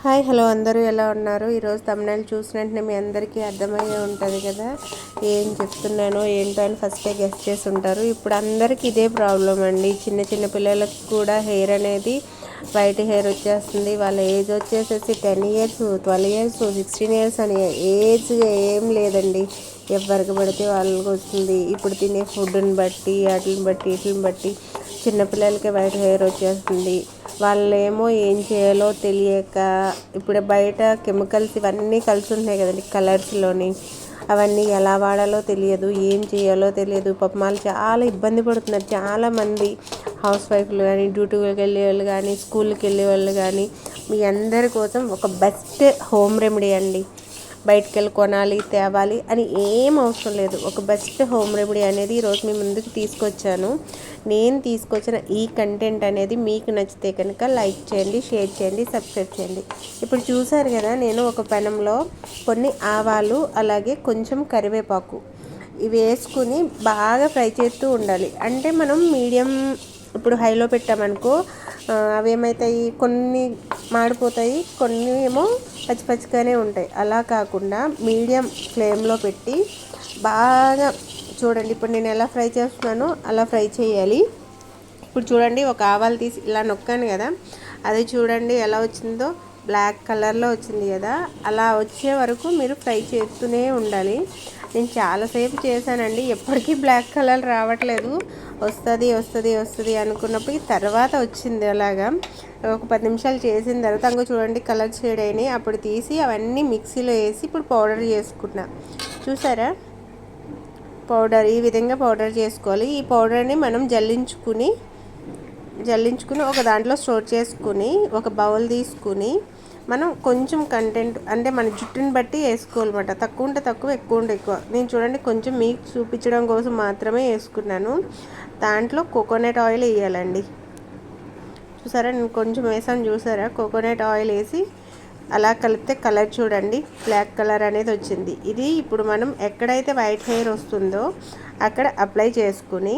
Hi hello అందరూ ఎలా ఉన్నారు? ఈరోజు తమిళ చూసినట్టు మీ అందరికీ అర్థమయ్యే ఉంటుంది కదా ఏం చెప్తున్నానో ఏంటో అని ఫస్టే గెస్ట్ చేసి ఉంటారు. ఇప్పుడు అందరికీ ఇదే ప్రాబ్లం అండి. చిన్న చిన్న పిల్లలకు కూడా హెయిర్ అనేది వైట్ హెయిర్ వచ్చేస్తుంది. వాళ్ళ ఏజ్ వచ్చేసేసి 10 years 12 years 16 years అని ఏజ్ ఏం లేదండి. ఎవరికి పడితే వాళ్ళకి వస్తుంది. ఇప్పుడు తినే ఫుడ్ని బట్టి వీటిని బట్టి చిన్నపిల్లలకి వైట్ హెయిర్ వచ్చేస్తుంది. వాళ్ళేమో ఏం చేయాలో తెలియక ఇప్పుడు బయట కెమికల్స్ ఇవన్నీ కలిసి ఉన్నాయి కదండి కలర్స్లోని. అవన్నీ ఎలా వాడాలో తెలియదు, ఏం చేయాలో తెలియదు. పాపం వాళ్ళు చాలా ఇబ్బంది పడుతున్నారు. చాలామంది హౌస్ వైఫ్లు కానీ, డ్యూటీకి వెళ్ళే వాళ్ళు కానీ, స్కూల్కి వెళ్ళే వాళ్ళు కానీ, మీ అందరి కోసం ఒక బెస్ట్ హోమ్ రెమెడీ అండి. బయటికి వెళ్ళి కొనాలి తేవాలి అని ఏం అవసరం లేదు. ఒక బెస్ట్ హోమ్ రెమెడీ అనేది ఈరోజు మీ ముందుకు తీసుకొచ్చాను. నేను తీసుకొచ్చిన ఈ కంటెంట్ అనేది మీకు నచ్చితే కనుక లైక్ చేయండి, షేర్ చేయండి, సబ్స్క్రైబ్ చేయండి. ఇప్పుడు చూసారు కదా, నేను ఒక పెనంలో కొన్ని ఆవాలు అలాగే కొంచెం కరివేపాకు ఇవి వేసుకుని బాగా ఫ్రై చేస్తూ ఉండాలి. అంటే మనం మీడియం ఇప్పుడు హైలో పెట్టామనుకో అవి ఏమవుతాయి, కొన్ని మాడిపోతాయి, కొన్ని ఏమో పచ్చిగానే ఉంటాయి. అలా కాకుండా మీడియం ఫ్లేమ్లో పెట్టి బాగా చూడండి. ఇప్పుడు నేను ఎలా ఫ్రై చేస్తున్నానో అలా ఫ్రై చేయాలి. ఇప్పుడు చూడండి, ఒక ఆవాలు తీసి ఇలా నొక్కాను కదా, అది చూడండి ఎలా వచ్చిందో, బ్లాక్ కలర్లో వచ్చింది కదా. అలా వచ్చే వరకు మీరు ఫ్రై చేస్తూనే ఉండాలి. నేను చాలాసేపు చేశానండి, ఎప్పటికీ బ్లాక్ కలర్ రావట్లేదు. వస్తుంది అనుకున్నప్పటికీ తర్వాత వచ్చింది. అలాగా ఒక 10 నిమిషాలు చేసిన తర్వాత అంగో చూడండి కలర్ షేడ్ అయినాయి. అప్పుడు తీసి అవన్నీ మిక్సీలో వేసి ఇప్పుడు పౌడర్ చేసుకున్నా. చూసారా, పౌడర్ ఈ విధంగా పౌడర్ చేసుకోవాలి. ఈ పౌడర్ని మనం జల్లించుకుని ఒక దాంట్లో స్టోర్ చేసుకుని ఒక బౌల్ తీసుకుని మనం కొంచెం కంటెంట్ అంటే మన జుట్టుని బట్టి వేసుకోవాలన్నమాట. తక్కువ ఉంటే తక్కువ, ఎక్కువ ఉంటే ఎక్కువ. నేను చూడండి కొంచెం మీకు చూపించడం కోసం మాత్రమే వేసుకున్నాను. దాంట్లో కోకోనట్ ఆయిల్ వేయాలండి. చూసారా, నేను కొంచెం వేసాను. చూసారా, కోకోనట్ ఆయిల్ వేసి అలా కలిపితే కలర్ చూడండి బ్లాక్ కలర్ అనేది వచ్చింది. ఇది ఇప్పుడు మనం ఎక్కడైతే వైట్ హెయిర్ వస్తుందో అక్కడ అప్లై చేసుకుని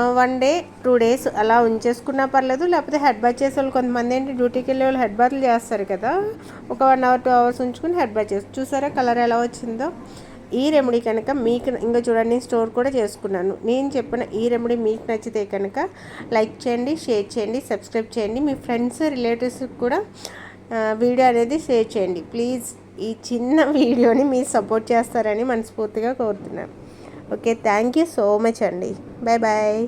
1 day 2 days అలా ఉంచేసుకున్నా పర్లేదు. లేకపోతే హెడ్ బాత్ చేసే వాళ్ళు కొంతమంది ఏంటి డ్యూటీకి వెళ్ళే వాళ్ళు హెడ్ బాత్లు చేస్తారు కదా, ఒక 1 hour 2 hours ఉంచుకుని హెడ్ బాత్ చేస్తారు. చూసారా కలర్ ఎలా వచ్చిందో. ఈ రెమెడీ కనుక మీకు ఇంకా చూడండి స్టోర్ కూడా చేసుకున్నాను. నేను చెప్పిన ఈ రెమెడీ మీకు నచ్చితే కనుక లైక్ చేయండి, షేర్ చేయండి, సబ్స్క్రైబ్ చేయండి. మీ ఫ్రెండ్స్ రిలేటివ్స్కి కూడా వీడియో అనేది షేర్ చేయండి ప్లీజ్. ఈ చిన్న వీడియోని మీరు సపోర్ట్ చేస్తారని మనస్ఫూర్తిగా కోరుతున్నాను. Okay, thank you so much అండి. Bye bye.